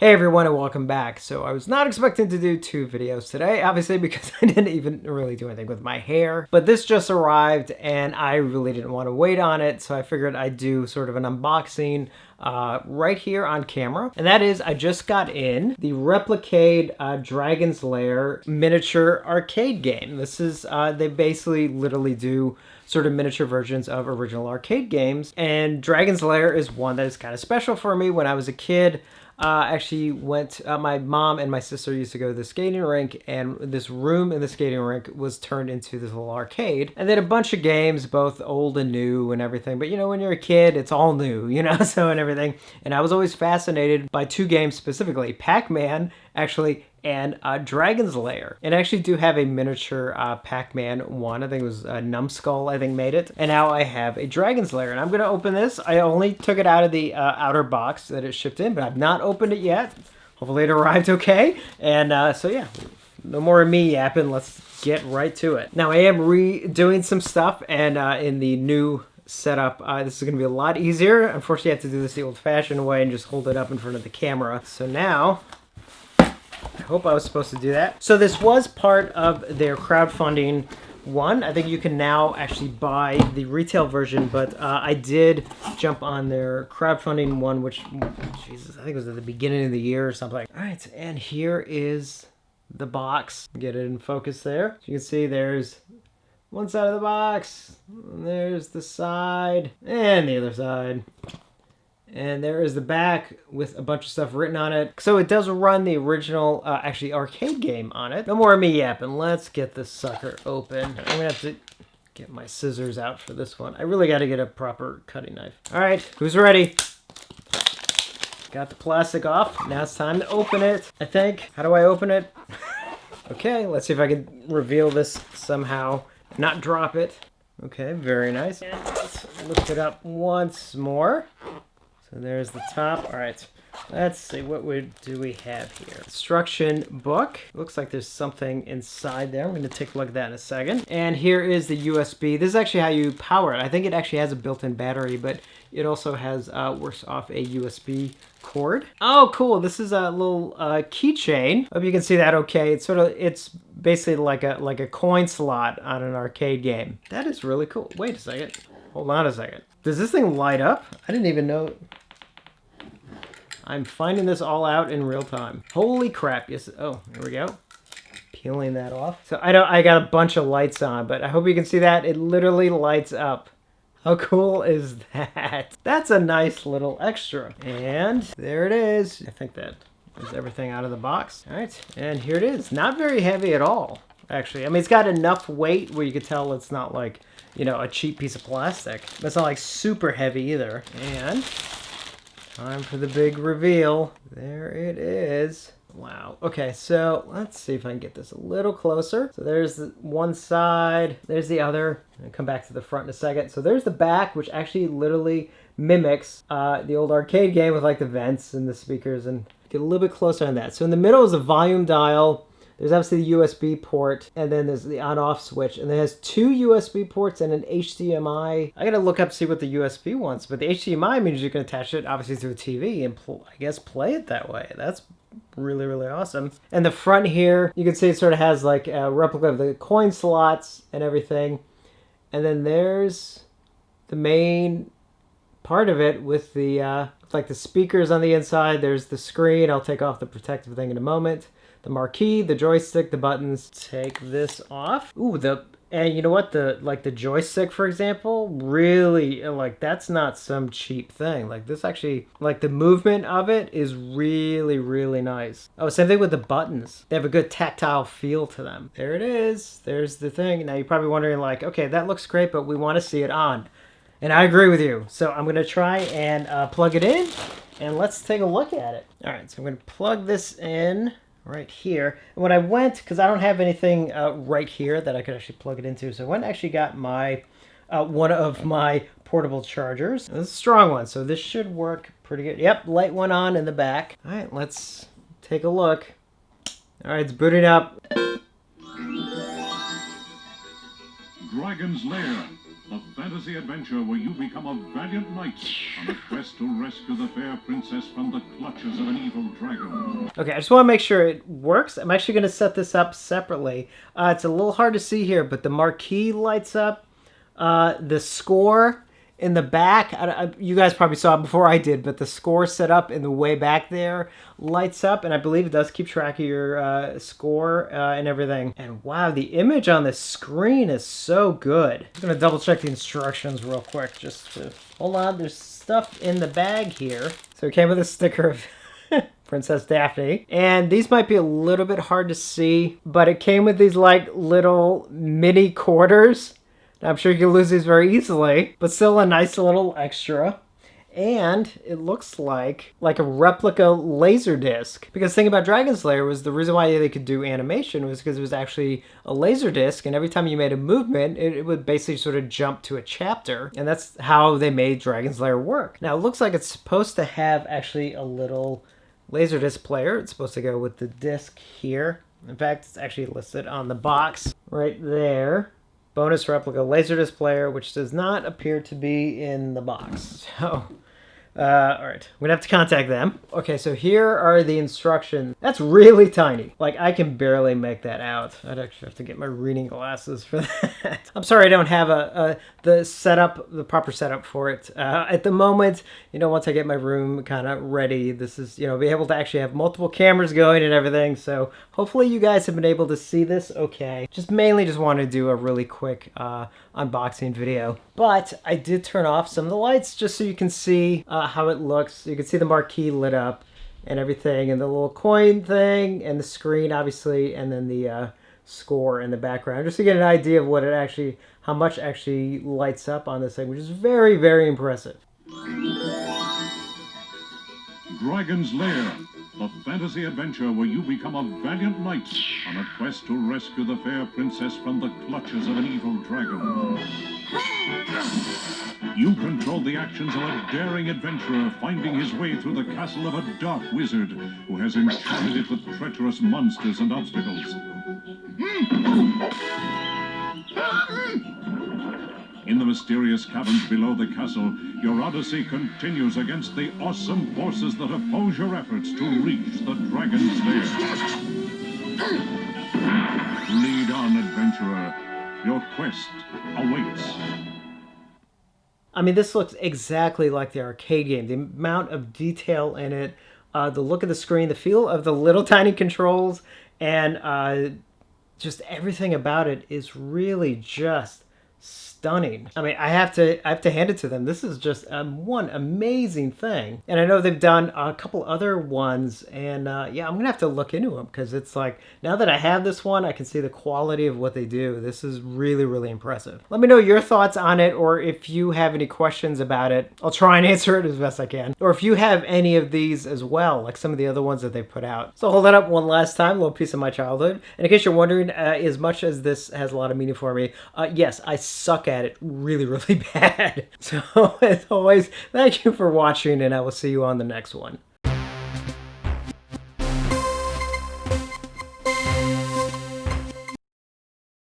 Hey everyone and welcome back. So I was not expecting to do 2 videos today, obviously because I didn't even really do anything with my hair. But this just arrived and I really didn't want to wait on it, so I figured I'd do sort of an unboxing right here on camera. And that is, I just got in the Replica Dragon's Lair miniature arcade game. This is, they basically literally do sort of miniature versions of original arcade games. And Dragon's Lair is one that is kind of special for me. When I was a kid, actually went, my mom and my sister used to go to the skating rink, and this room in the skating rink was turned into this little arcade. And they had a bunch of games, both old and new and everything. But you know, when you're a kid, it's all new, you know, so and everything. And I was always fascinated by 2 games specifically, Pac-Man, actually, and Dragon's Lair. And I actually do have a miniature Pac-Man one. I think it was Numbskull, I think, made it. And now I have a Dragon's Lair. And I'm going to open this. I only took it out of the outer box that it shipped in, but I've not opened it yet. Hopefully it arrived okay. And so yeah, no more of me yapping. Let's get right to it. Now I am redoing some stuff, and in the new setup, this is going to be a lot easier. Unfortunately, I have to do this the old-fashioned way and just hold it up in front of the camera. So now, I hope I was supposed to do that. So this was part of their crowdfunding one. I think you can now actually buy the retail version, but I did jump on their crowdfunding one, which, Jesus, I think it was at the beginning of the year or something. All right, and here is the box. Get it in focus there. So you can see there's one side of the box, and there's the side, and the other side. And there is the back with a bunch of stuff written on it. So it does run the original, actually, arcade game on it. No more of me yapping. Let's get this sucker open. I'm going to have to get my scissors out for this one. I really got to get a proper cutting knife. All right, who's ready? Got the plastic off. Now it's time to open it, I think. How do I open it? Okay, let's see if I can reveal this somehow. Not drop it. Okay, very nice. And let's lift it up once more. So there's the top. All right, let's see, what do we have here? Instruction book. Looks like there's something inside there. I'm going to take a look at that in a second. And here is the USB. This is actually how you power it. I think it actually has a built-in battery, but it also has, works off a USB cord. Oh, cool. This is a little keychain. Hope you can see that okay. It's basically like a coin slot on an arcade game. That is really cool. Wait a second. Hold on a second. Does this thing light up? I didn't even know. I'm finding this all out in real time. Holy crap. Yes. Oh, here we go. Peeling that off. So I got a bunch of lights on, but I hope you can see that. It literally lights up. How cool is that? That's a nice little extra. And there it is. I think that is everything out of the box. All right. And here it is. Not very heavy at all, actually. I mean, it's got enough weight where you can tell it's not like, you know, a cheap piece of plastic. But it's not like super heavy either. And time for the big reveal. There it is. Wow. Okay, so let's see if I can get this a little closer. So there's the one side, there's the other. I'll come back to the front in a second. So there's the back, which actually literally mimics the old arcade game with like the vents and the speakers, and get a little bit closer on that. So in the middle is a volume dial. There's obviously the USB port, and then there's the on-off switch, and it has 2 USB ports and an HDMI. I gotta look up to see what the USB wants, but the HDMI means you can attach it obviously to a TV and I guess play it that way. That's really, really awesome. And the front here, you can see it sort of has like a replica of the coin slots and everything. And then there's the main part of it with the like the speakers on the inside. There's the screen. I'll take off the protective thing in a moment. The marquee, the joystick, the buttons. Take this off. Ooh, and you know what? The joystick, for example, really, like, that's not some cheap thing. Like, this actually, like, the movement of it is really, really nice. Oh, same thing with the buttons. They have a good tactile feel to them. There it is. There's the thing. Now, you're probably wondering, like, okay, that looks great, but we want to see it on. And I agree with you. So I'm going to try and plug it in, and let's take a look at it. All right, so I'm going to plug this in right here. And when I went, because I don't have anything right here that I could actually plug it into, so I went and actually got my one of my portable chargers. This is a strong one, so this should work pretty good. Yep, light went on in the back. All right, let's take a look. All right, it's booting up. Dragon's Lair, a fantasy adventure where you become a valiant knight on a quest to rescue the fair princess from the clutches of an evil dragon. Okay, I just want to make sure it works. I'm actually going to set this up separately. It's a little hard to see here, but the marquee lights up. The score in the back, you guys probably saw it before I did, but the score set up in the way back there lights up, and I believe it does keep track of your score and everything. And wow, the image on the screen is so good. I'm gonna double check the instructions real quick, just to hold on. There's stuff in the bag here. So it came with a sticker of Princess Daphne, and these might be a little bit hard to see, but it came with these like little mini quarters. I'm sure you can lose these very easily, but still a nice little extra. And it looks like a replica laser disc. Because the thing about Dragon's Lair was the reason why they could do animation was because it was actually a laser disc, and every time you made a movement, it would basically sort of jump to a chapter. And that's how they made Dragon's Lair work. Now, it looks like it's supposed to have actually a little laser disc player. It's supposed to go with the disc here. In fact, it's actually listed on the box right there. Bonus replica laserdisc player, which does not appear to be in the box. So, all right, we're gonna have to contact them. Okay, so here are the instructions. That's really tiny. Like, I can barely make that out. I'd actually have to get my reading glasses for that. I'm sorry I don't have the proper setup for it. At the moment, once I get my room kind of ready, this is, be able to actually have multiple cameras going and everything. So hopefully you guys have been able to see this okay. Mainly just want to do a really quick unboxing video. But I did turn off some of the lights just so you can see how it looks. You can see the marquee lit up and everything, and the little coin thing, and the screen obviously, and then the score in the background, just to get an idea of what how much actually lights up on this thing, which is very, very impressive. Dragon's Lair, a fantasy adventure where you become a valiant knight on a quest to rescue the fair princess from the clutches of an evil dragon. You control the actions of a daring adventurer finding his way through the castle of a dark wizard who has enchanted it with treacherous monsters and obstacles. In the mysterious caverns below the castle, your odyssey continues against the awesome forces that oppose your efforts to reach the Dragon's Lair. Lead on, adventurer. Your quest awaits. I mean, this looks exactly like the arcade game. The amount of detail in it, the look of the screen, the feel of the little tiny controls, and just everything about it is really just stunning. I mean, I have to hand it to them. This is just one amazing thing. And I know they've done a couple other ones, and yeah, I'm gonna have to look into them, because it's like, now that I have this one, I can see the quality of what they do. This is really, really impressive. Let me know your thoughts on it, or if you have any questions about it. I'll try and answer it as best I can. Or if you have any of these as well, like some of the other ones that they put out. So I'll hold that up one last time, a little piece of my childhood. And in case you're wondering, as much as this has a lot of meaning for me, yes, I suck at it really, really bad. So as always, thank you for watching, and I will see you on the next one.